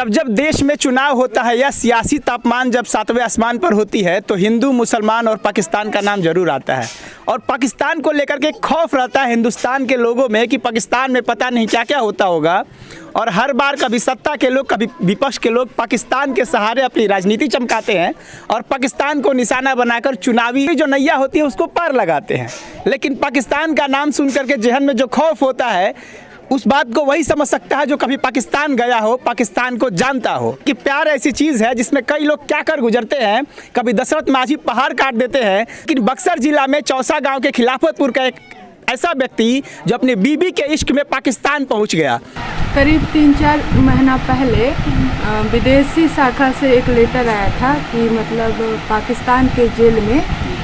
जब जब देश में चुनाव होता है या सियासी तापमान जब सातवें आसमान पर होती है तो हिंदू, मुसलमान और पाकिस्तान का नाम जरूर आता है। और पाकिस्तान को लेकर के खौफ रहता है हिंदुस्तान के लोगों में कि पाकिस्तान में पता नहीं क्या क्या होता होगा। और हर बार कभी सत्ता के लोग कभी विपक्ष के लोग पाकिस्तान के सहारे अपनी राजनीति चमकाते हैं और पाकिस्तान को निशाना बनाकर चुनावी जो नैया होती है उसको पार लगाते हैं। लेकिन पाकिस्तान का नाम सुन करके जहन में जो खौफ होता है उस बात को वही समझ सकता है जो कभी पाकिस्तान गया हो, पाकिस्तान को जानता हो कि प्यार ऐसी चीज़ है जिसमें कई लोग क्या कर गुजरते हैं। कभी दशरथ माझी पहाड़ काट देते हैं, लेकिन बक्सर जिला में चौसा गांव के खिलाफतपुर का एक ऐसा व्यक्ति जो अपनी बीबी के इश्क में पाकिस्तान पहुंच गया। करीब 3-4 महीना पहले विदेशी शाखा से एक लेटर आया था कि मतलब पाकिस्तान के जेल में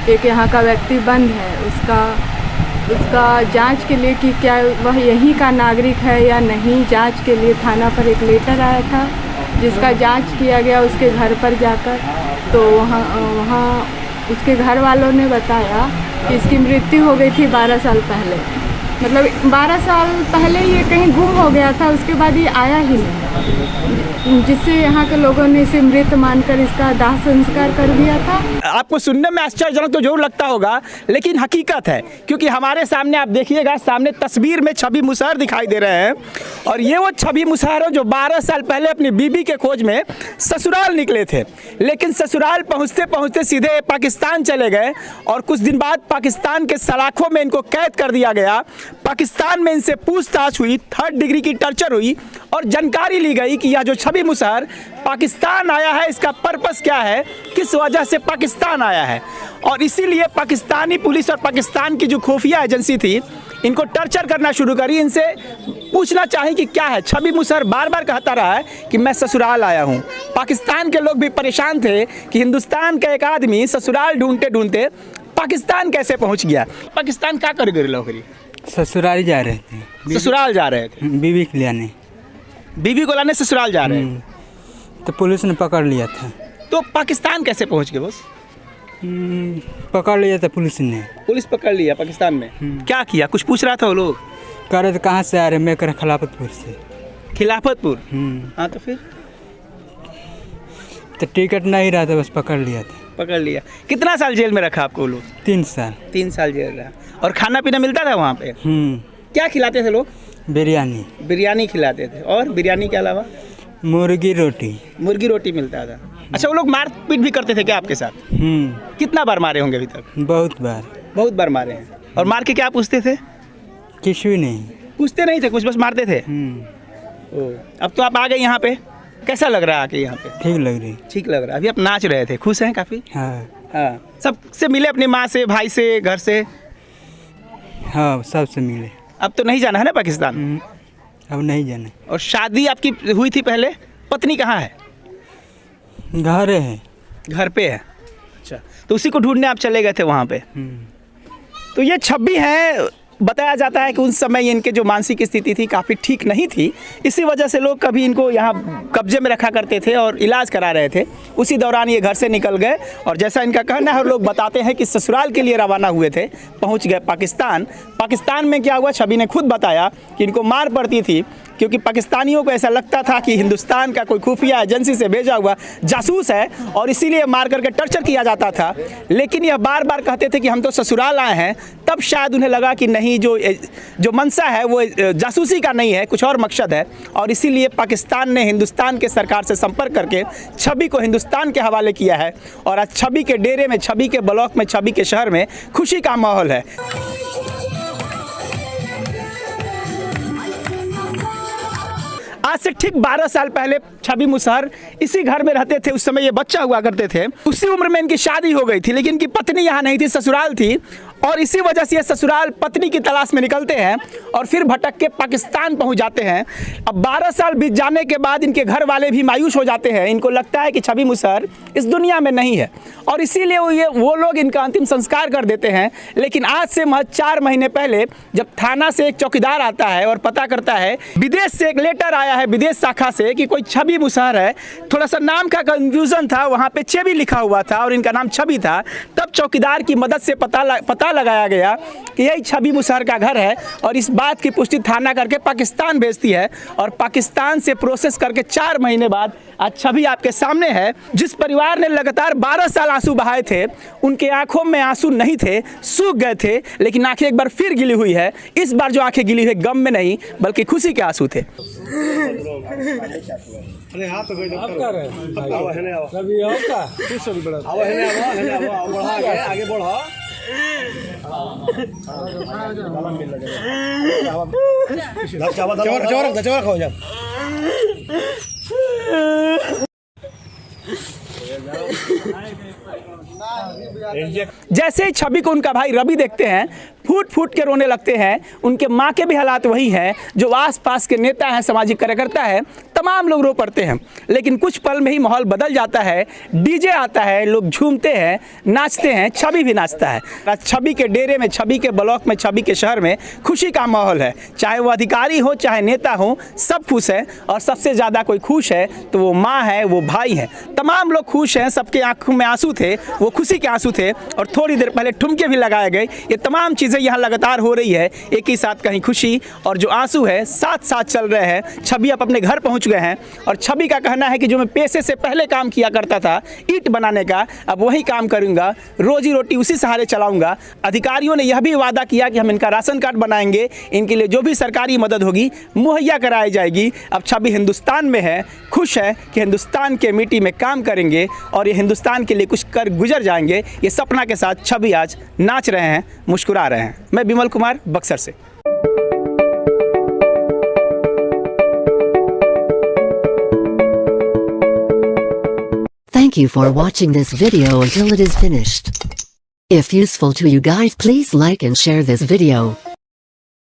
एक यहाँ का व्यक्ति बंद है, उसका जांच के लिए कि क्या वह यहीं का नागरिक है या नहीं, जांच के लिए थाना पर एक लेटर आया था जिसका जांच किया गया उसके घर पर जाकर। तो वहाँ उसके घर वालों ने बताया कि इसकी मृत्यु हो गई थी 12 साल पहले। मतलब 12 साल पहले ये कहीं गुम हो गया था, उसके बाद ये आया ही नहीं, जिससे यहाँ के लोगों ने इसे मृत मानकर इसका दाह संस्कार कर दिया था। आपको सुनने में आश्चर्यजनक तो जरूर लगता होगा, लेकिन हकीकत है, क्योंकि हमारे सामने आप देखिएगा, सामने तस्वीर में छवि मुसहर दिखाई दे रहे हैं। और ये वो छवि मुसहर जो 12 साल पहले अपनी बीबी के खोज में ससुराल निकले थे, लेकिन ससुराल पहुँचते पहुँचते सीधे पाकिस्तान चले गए और कुछ दिन बाद पाकिस्तान के सलाखों में इनको कैद कर दिया गया। पाकिस्तान में इनसे पूछताछ हुई, 3rd डिग्री की टर्चर हुई और जानकारी ली गई कि यह जो छवि मुसहर पाकिस्तान आया है इसका पर्पस क्या है, किस वजह से पाकिस्तान आया है। और इसीलिए पाकिस्तानी पुलिस और पाकिस्तान की जो खुफिया एजेंसी थी इनको टर्चर करना शुरू करी, इनसे पूछना चाहिए कि क्या है। छवि मुसहर बार बार कहता रहा है कि मैं ससुराल आया हूँ। पाकिस्तान के लोग भी परेशान थे कि हिंदुस्तान का एक आदमी ससुराल ढूंढते ढूंढते पाकिस्तान कैसे पहुँच गया। पाकिस्तान क्या कर गए लोग? ससुराल जा रहे थे। ससुराल जा रहे थे बीवी को लाने। बीवी को लाने ससुराल जा रहे थे तो पुलिस ने पकड़ लिया था। तो पाकिस्तान कैसे पहुंच गए बस? पकड़ लिया था पुलिस ने। पुलिस पकड़ लिया पाकिस्तान में। क्या किया? कुछ पूछ रहा था वो लोग? कह रहे थे कहाँ से आ रहे? मैं कह खिलाफतपुर से। खिलाफतपुर? हाँ, तो फिर तो टिकट नहीं रहा था, बस पकड़ लिया था। पकड़ लिया। कितना साल जेल में रखा आपको लोग? 3 साल। 3 साल जेल रहा। और खाना पीना मिलता था वहाँ पे? क्या खिलाते थे लोग? बिरयानी। बिरयानी खिलाते थे। और बिरयानी के अलावा? मुर्गी रोटी। मुर्गी रोटी मिलता था। अच्छा, वो लोग मारपीट भी करते थे क्या आपके साथ? कितना बार मारे होंगे अभी तक? बहुत बार। बहुत बार मारे हैं। और मार के क्या पूछते थे? कुछ भी नहीं पूछते नहीं थे, कुछ बस मारते थे। अब तो आप आ गए यहाँ पे, कैसा लग रहा है आके यहाँ पे? ठीक लग रही। ठीक लग रहा है। अभी आप नाच रहे थे, खुश हैं काफ़ी? हाँ। सबसे मिले, अपनी माँ से, भाई से, घर से? हाँ, सबसे मिले। अब तो नहीं जाना है ना पाकिस्तान? अब नहीं जाना। और शादी आपकी हुई थी पहले? पत्नी कहाँ है? घर है। घर पे है। अच्छा, तो उसी को ढूंढने आप चले गए थे वहाँ पे? तो ये छवि है। बताया जाता है कि उस समय इनके जो मानसिक स्थिति थी काफ़ी ठीक नहीं थी, इसी वजह से लोग कभी इनको यहाँ कब्जे में रखा करते थे और इलाज करा रहे थे। उसी दौरान ये घर से निकल गए और जैसा इनका कहना है, लोग बताते हैं कि ससुराल के लिए रवाना हुए थे, पहुँच गए पाकिस्तान। पाकिस्तान में क्या हुआ, छवि ने खुद बताया कि इनको मार पड़ती थी क्योंकि पाकिस्तानियों को ऐसा लगता था कि हिंदुस्तान का कोई खुफिया एजेंसी से भेजा हुआ जासूस है और इसीलिए मार करके टर्चर किया जाता था। लेकिन यह बार बार कहते थे कि हम तो ससुराल आए हैं। तब शायद उन्हें लगा कि नहीं, जो मंशा है वो जासूसी का नहीं है, कुछ और मकसद है। और इसीलिए पाकिस्तान ने हिंदुस्तान के सरकार से संपर्क करके छवि को हिंदुस्तान के हवाले किया है। और आज छवि के डेरे में, छवि के ब्लॉक में, छवि के शहर में खुशी का माहौल है। आज से ठीक 12 साल पहले छवि मुसहर इसी घर में रहते थे। उस समय ये बच्चा हुआ करते थे। उसी उम्र में इनकी शादी हो गई थी, लेकिन इनकी पत्नी यहाँ नहीं थी, ससुराल थी। और इसी वजह से ये ससुराल पत्नी की तलाश में निकलते हैं और फिर भटक के पाकिस्तान पहुंच जाते हैं। अब 12 साल बीत जाने के बाद इनके घर वाले भी मायूस हो जाते हैं। इनको लगता है कि छवि मुसहर इस दुनिया में नहीं है और इसीलिए वो लोग इनका अंतिम संस्कार कर देते हैं। लेकिन आज से महज 4 महीने पहले जब थाना से एक चौकीदार आता है और पता करता है, विदेश से एक लेटर आया है, विदेश शाखा से, कि कोई छवि मुसहर है। थोड़ा सा नाम का कंफ्यूजन था, वहाँ पे छवि लिखा हुआ था और इनका नाम छवि था। तब चौकीदार की मदद से पता पता लगाया गया कि यही छवि मुशर्रफ का घर है और इस बात की पुष्टि थाना करके पाकिस्तान भेजती है और पाकिस्तान से प्रोसेस करके 4 महीने बाद आज छवि आपके सामने है। जिस परिवार ने लगातार 12 साल आंसू बहाए थे, उनके आंखों में आंसू नहीं थे, सूख गए थे, लेकिन आंखें एक बार फिर गिली हुई है। इस बार जो आंखें गिली हुई गम में नहीं बल्कि खुशी के आंसू थे। जैसे ही छवि को उनका भाई रवि देखते हैं, फूट फूट के रोने लगते हैं। उनके माँ के भी हालात वही हैं। जो आसपास के नेता हैं, सामाजिक कार्यकर्ता हैं, तमाम लोग रो पड़ते हैं। लेकिन कुछ पल में ही माहौल बदल जाता है। डीजे आता है, लोग झूमते हैं, नाचते हैं, छवि भी नाचता है। आज छवि के डेरे में, छवि के ब्लॉक में, छवि के शहर में खुशी का माहौल है। चाहे वो अधिकारी हो, चाहे नेता हो, सब खुश हैं। और सबसे ज़्यादा कोई खुश है तो वो माँ है, वो भाई है। तमाम लोग खुश हैं। सबके आंखों में आंसू थे, वो खुशी के आंसू थे। और थोड़ी देर पहले ठुमके भी लगाए गए। ये तमाम चीज़ें यहाँ लगातार हो रही है। एक ही साथ कहीं खुशी और जो आंसू है साथ साथ चल रहे हैं। छवि अब अपने घर पहुँच गए हैं और छवि का कहना है कि जो मैं पेशे से पहले काम किया करता था ईंट बनाने का, अब वही काम करूंगा, रोजी रोटी उसी सहारे चलाऊंगा। अधिकारियों ने यह भी वादा किया कि हम इनका राशन कार्ड बनाएंगे, इनके लिए जो भी सरकारी मदद होगी मुहैया कराई जाएगी। अब छवि हिंदुस्तान में है, खुश है कि हिंदुस्तान के मिट्टी में काम करेंगे और ये हिंदुस्तान के लिए कुछ कर गुजर जाएंगे। ये सपना के साथ छवि आज नाच रहे हैं, मुस्कुरा रहे हैं। मैं बिमल कुमार, बक्सर से। Thank you for watching this video until it is finished. If useful to you guys, please like and share this video.